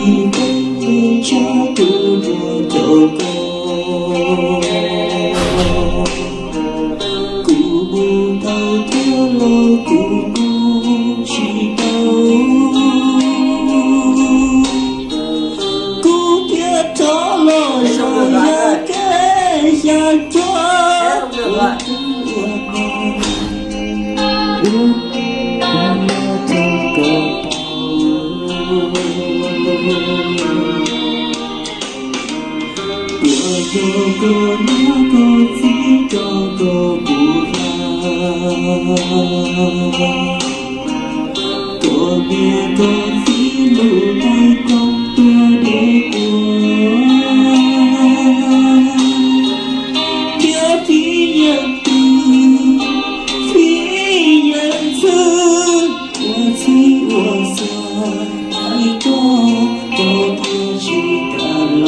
飞茶渡我走过，古木头跳落古古石头，古片脱落手呀给下抓。Go na go phi go go bia go phi lu dai con tua để qua kia phi nhân từ phi nhân sư我妻我sa ai có都不知道喽。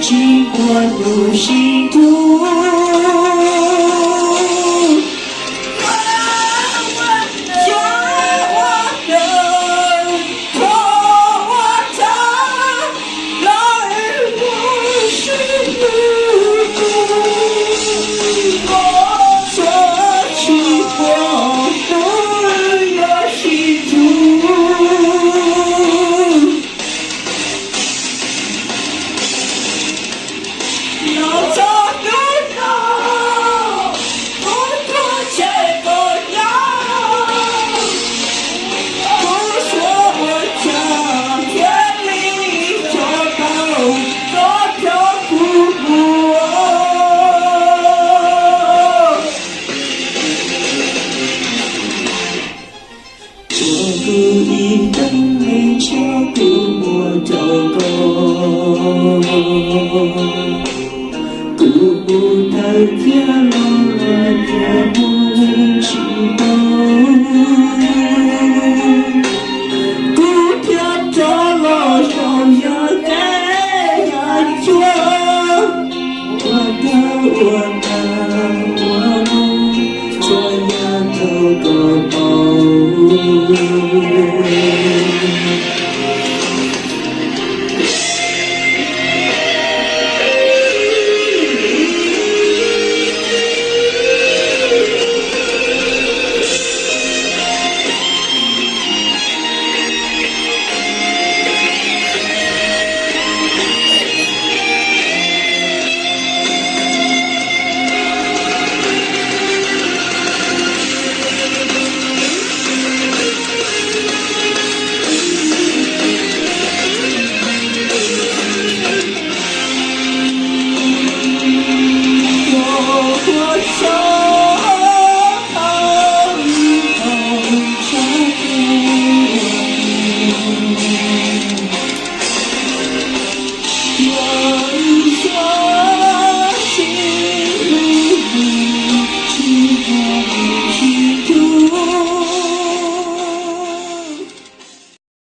经过路西途，故意等飞茶渡我走过，古木头跳落也不知道，古片脱落手呀给呀抓，我梦，做呀头个包。